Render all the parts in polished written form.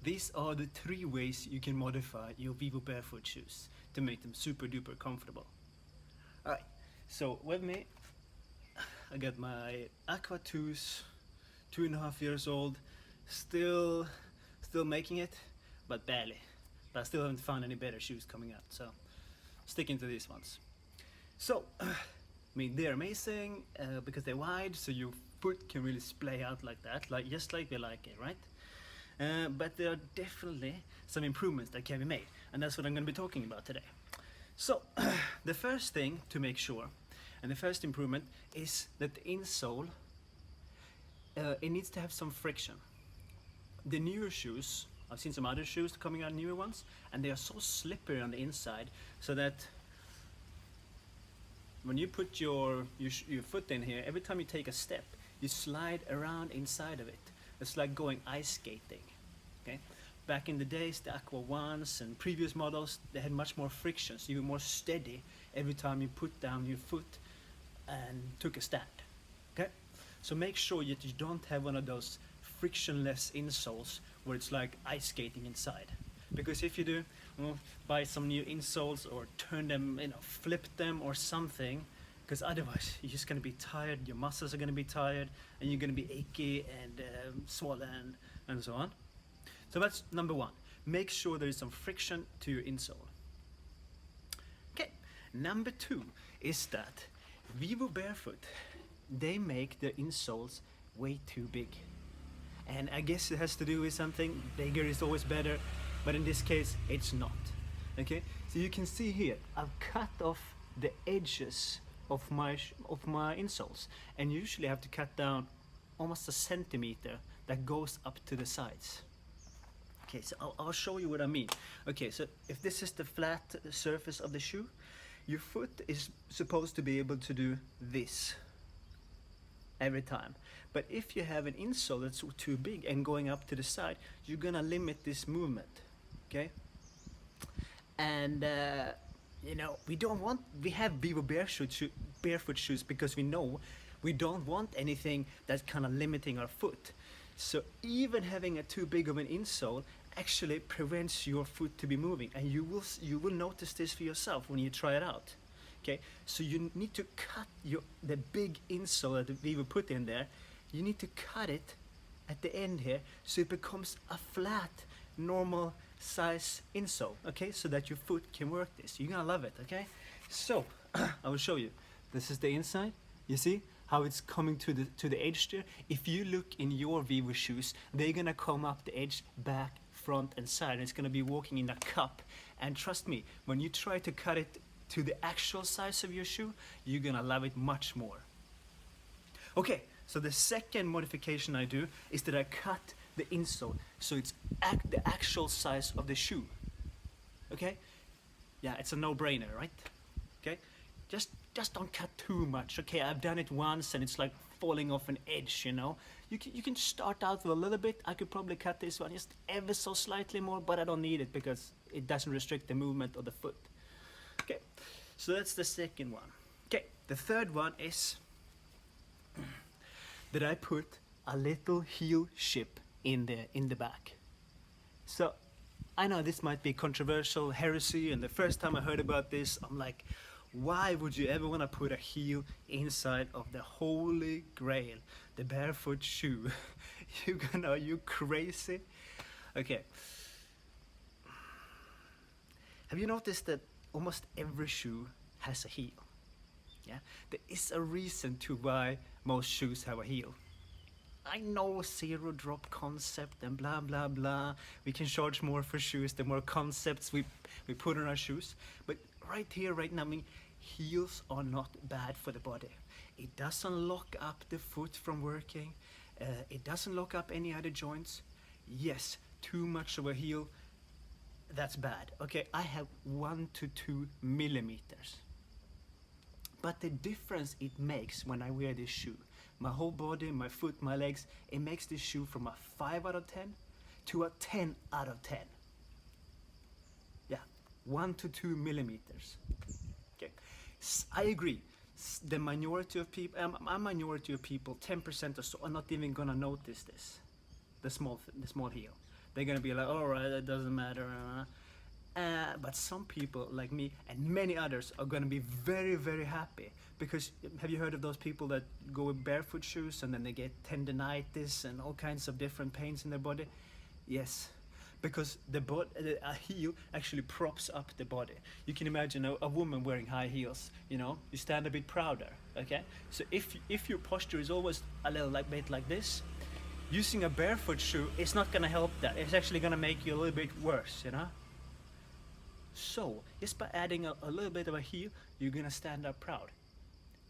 These are the 3 ways you can modify your Vivobarefoot shoes to make them super duper comfortable. Alright, so with me, I got my Aqua 2s, 2.5 years old, still making it, but barely. But I still haven't found any better shoes coming out, so sticking to these ones. So, I mean, they're amazing because they're wide, so your foot can really splay out like that, just like we like it, right? But there are definitely some improvements that can be made, and that's what I'm going to be talking about today. So, the first thing to make sure, and the first improvement, is that the insole, it needs to have some friction. The newer shoes, I've seen some other shoes coming out, newer ones, and they are so slippery on the inside, so that when you put your foot in here, every time you take a step, you slide around inside of it. It's like going ice skating. Okay? Back in the days, the Aqua 1s and previous models, they had much more friction, so you were more steady every time you put down your foot and took a stand. Okay? So make sure that you don't have one of those frictionless insoles where it's like ice skating inside. Because if you do, well, buy some new insoles or turn them, flip them or something, because otherwise you're just going to be tired, your muscles are going to be tired, and you're going to be achy and swollen and so on. So that's number 1. Make sure there is some friction to your insole. Okay, number 2 is that Vivobarefoot, they make their insoles way too big. And I guess it has to do with something, bigger is always better, but in this case it's not. Okay, so you can see here, I've cut off the edges of my insoles, and usually I have to cut down almost a centimeter that goes up to the sides. Okay, so I'll show you what I mean. Okay, so if this is the flat surface of the shoe, your foot is supposed to be able to do this every time. But if you have an insole that's too big and going up to the side, you're gonna limit this movement. Okay, and we have barefoot shoes because we know we don't want anything that's kind of limiting our foot. So even having a too big of an insole actually prevents your foot to be moving, and you will notice this for yourself when you try it out. Okay, so you need to cut the big insole that Vivo put in there. You need to cut it at the end here, so it becomes a flat, normal size insole. Okay, so that your foot can work this. You're gonna love it. Okay, so I will show you. This is the inside. You see how it's coming to the edge there? If you look in your Vivo shoes, they're gonna come up the edge, back, front, and side. And it's gonna be walking in a cup. And trust me, when you try to cut it to the actual size of your shoe, you're gonna love it much more. Okay, so the second modification I do is that I cut the insole so it's the actual size of the shoe. Okay, yeah, it's a no-brainer, right? Okay, just don't cut too much. Okay, I've done it once and it's like falling off an edge, you can start out with a little bit. I could probably cut this one just ever so slightly more, but I don't need it because it doesn't restrict the movement of the foot. Okay, so that's the second one. Okay, the third one is that I put a little heel ship in the back. So I know this might be controversial heresy, and the first time I heard about this, I'm like, why would you ever want to put a heel inside of the holy grail, the barefoot shoe? You crazy? Okay. Have you noticed that almost every shoe has a heel? Yeah, there is a reason to why most shoes have a heel. I know, zero drop concept and blah blah blah. We can charge more for shoes, the more concepts we put on our shoes. But right here, right now, I mean, heels are not bad for the body. It doesn't lock up the foot from working. It doesn't lock up any other joints. Yes, too much of a heel, that's bad. Okay, I have 1 to 2 millimeters. But the difference it makes when I wear this shoe, my whole body, my foot, my legs, it makes this shoe from a 5 out of 10 to a 10 out of 10. Yeah, 1 to 2 millimeters. Okay, I agree. The minority of people, a minority of people, 10% or so, are not even gonna notice this, the small heel. they're gonna be like, all right, that doesn't matter. But some people like me and many others are gonna be very, very happy, because have you heard of those people that go with barefoot shoes and then they get tendinitis and all kinds of different pains in their body? Yes, because a heel actually props up the body. You can imagine a woman wearing high heels, you know, you stand a bit prouder, okay? So if your posture is always a little bit like this, using a barefoot shoe is not gonna help that. It's actually gonna make you a little bit worse, you know? So, just by adding a little bit of a heel, you're gonna stand up proud.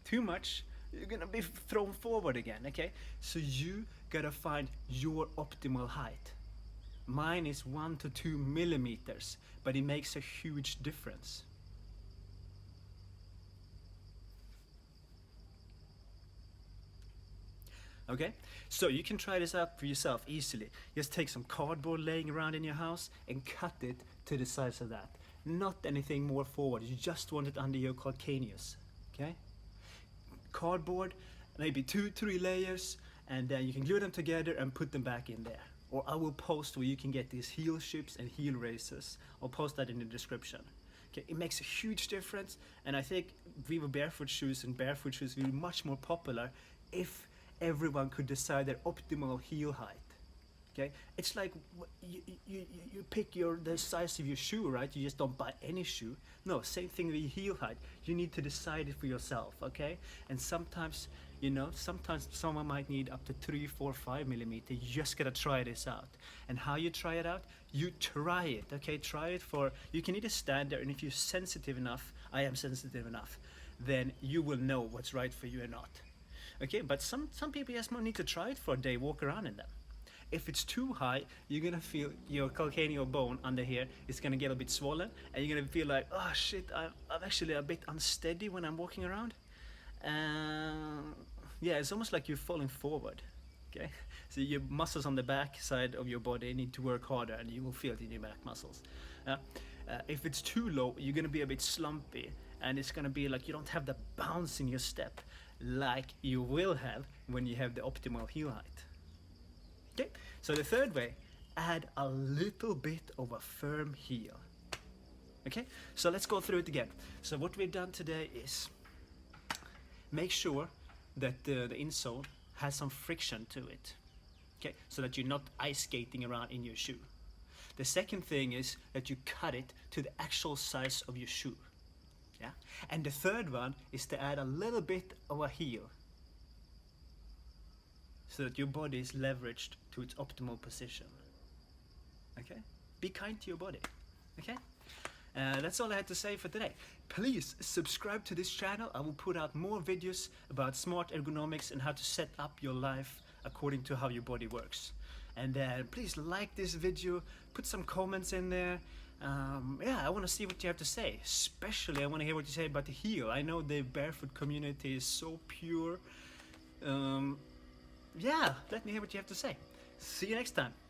Too much, you're gonna be thrown forward again, okay? So you gotta find your optimal height. Mine is 1 to 2 millimeters, but it makes a huge difference. Okay, so you can try this out for yourself easily. Just take some cardboard laying around in your house and cut it to the size of that. Not anything more forward, you just want it under your calcaneus, okay? Cardboard, maybe 2-3 layers, and then you can glue them together and put them back in there. Or I will post where you can get these heel ships and heel races. I'll post that in the description. Okay, it makes a huge difference, and I think Vivo barefoot shoes and barefoot shoes will be much more popular if everyone could decide their optimal heel height. Okay, it's like you pick the size of your shoe, right? You just don't buy any shoe. No, same thing with your heel height. You need to decide it for yourself, okay? And sometimes, you know, sometimes someone might need up to 3, 4, 5 millimeter. You just gotta try this out. And how you try it out? You try it, okay? Try it for, you can either stand there, and if you're sensitive enough, I am sensitive enough, then you will know what's right for you or not. Okay, but some people just need to try it for a day, walk around in them. If it's too high, you're gonna feel your calcaneal bone under here is gonna get a bit swollen, and you're gonna feel like, oh shit, I'm actually a bit unsteady when I'm walking around. Yeah, it's almost like you're falling forward. Okay, so your muscles on the back side of your body need to work harder, and you will feel it in your back muscles. If it's too low, you're gonna be a bit slumpy, and it's gonna be like you don't have the bounce in your step like you will have when you have the optimal heel height. Okay, so the third way, add a little bit of a firm heel. Okay, so let's go through it again. So what we've done today is make sure that the insole has some friction to it. Okay, so that you're not ice skating around in your shoe. The second thing is that you cut it to the actual size of your shoe. Yeah, and the third one is to add a little bit of a heel, so that your body is leveraged to its optimal position. Okay? Be kind to your body. Okay? That's all I had to say for today. Please subscribe to this channel. I will put out more videos about smart ergonomics and how to set up your life according to how your body works. And please like this video, put some comments in there. Yeah, I want to see what you have to say. Especially I want to hear what you say about the heel. I know the barefoot community is so pure. Yeah, let me hear what you have to say. See you next time.